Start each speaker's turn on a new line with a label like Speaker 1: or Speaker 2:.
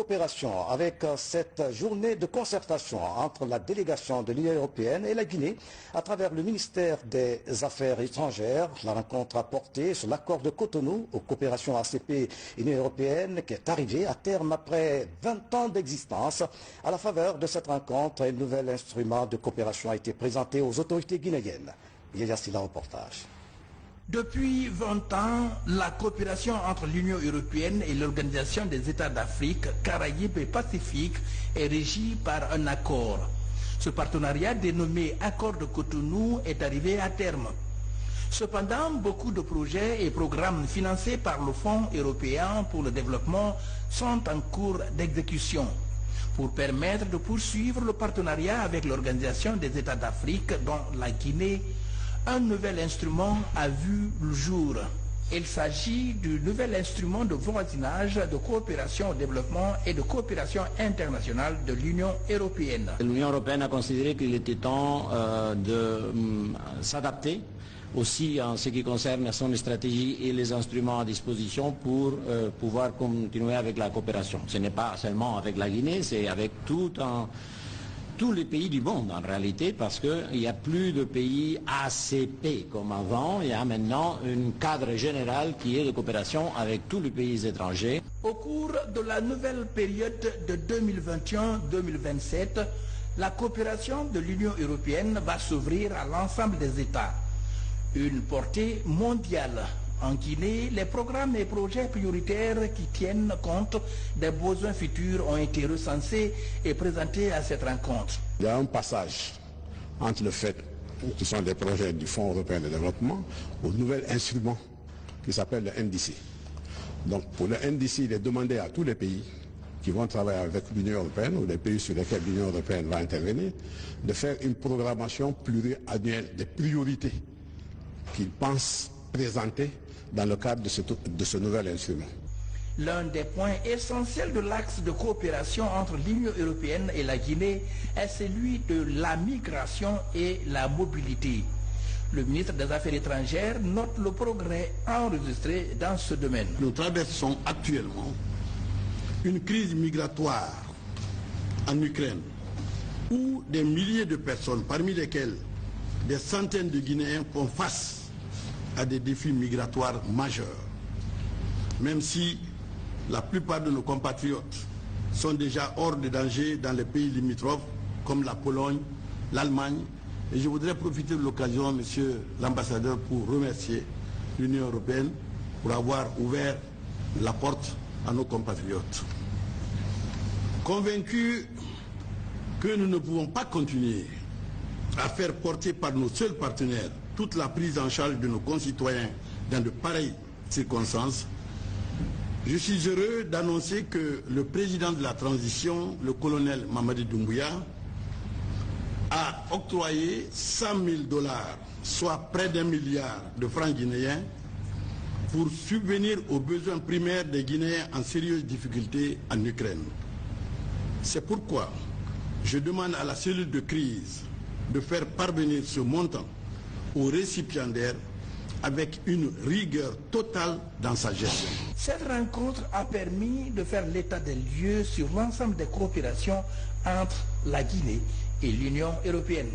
Speaker 1: coopération avec cette journée de concertation entre la délégation de l'Union européenne et la Guinée à travers le ministère des Affaires étrangères. La rencontre a porté sur l'accord de Cotonou aux coopérations ACP-Union européenne qui est arrivé à terme après 20 ans d'existence. À la faveur de cette rencontre, un nouvel instrument de coopération a été présenté aux autorités guinéennes. Voici le reportage.
Speaker 2: Depuis 20 ans, la coopération entre l'Union européenne et l'Organisation des États d'Afrique, Caraïbes et Pacifique est régie par un accord. Ce partenariat dénommé Accord de Cotonou est arrivé à terme. Cependant, beaucoup de projets et programmes financés par le Fonds européen pour le développement sont en cours d'exécution. Pour permettre de poursuivre le partenariat avec l'Organisation des États d'Afrique, dont la Guinée, un nouvel instrument a vu le jour. Il s'agit du nouvel instrument de voisinage, de coopération au développement et de coopération internationale de l'Union européenne.
Speaker 3: L'Union européenne a considéré qu'il était temps de s'adapter aussi en ce qui concerne son stratégie et les instruments à disposition pour pouvoir continuer avec la coopération. Ce n'est pas seulement avec la Guinée, c'est avec tous les pays du monde en réalité, parce qu'il n'y a plus de pays ACP comme avant, il y a maintenant un cadre général qui est de coopération avec tous les pays étrangers.
Speaker 2: Au cours de la nouvelle période de 2021-2027, la coopération de l'Union européenne va s'ouvrir à l'ensemble des États. Une portée mondiale. En Guinée, les programmes et projets prioritaires qui tiennent compte des besoins futurs ont été recensés et présentés à cette rencontre.
Speaker 4: Il y a un passage entre le fait que ce sont des projets du Fonds européen de développement au nouvel instrument qui s'appelle le NDC. Donc pour le NDC, il est demandé à tous les pays qui vont travailler avec l'Union européenne ou les pays sur lesquels l'Union européenne va intervenir de faire une programmation pluriannuelle des priorités qu'ils pensent présenter dans le cadre de ce nouvel instrument.
Speaker 2: L'un des points essentiels de l'axe de coopération entre l'Union européenne et la Guinée est celui de la migration et la mobilité. Le ministre des Affaires étrangères note le progrès enregistré dans ce domaine.
Speaker 5: Nous traversons actuellement une crise migratoire en Ukraine où des milliers de personnes, parmi lesquelles des centaines de Guinéens, font face à des défis migratoires majeurs. Même si la plupart de nos compatriotes sont déjà hors de danger dans les pays limitrophes comme la Pologne, l'Allemagne, et je voudrais profiter de l'occasion, monsieur l'ambassadeur, pour remercier l'Union européenne pour avoir ouvert la porte à nos compatriotes. Convaincus que nous ne pouvons pas continuer à faire porter par nos seuls partenaires toute la prise en charge de nos concitoyens dans de pareilles circonstances, je suis heureux d'annoncer que le président de la transition, le colonel Mamadi Doumbouya, a octroyé 100 000 $, soit près d'1 milliard de francs guinéens, pour subvenir aux besoins primaires des Guinéens en sérieuse difficulté en Ukraine. C'est pourquoi je demande à la cellule de crise de faire parvenir ce montant aux récipiendaires avec une rigueur totale dans sa gestion.
Speaker 2: Cette rencontre a permis de faire l'état des lieux sur l'ensemble des coopérations entre la Guinée et l'Union européenne.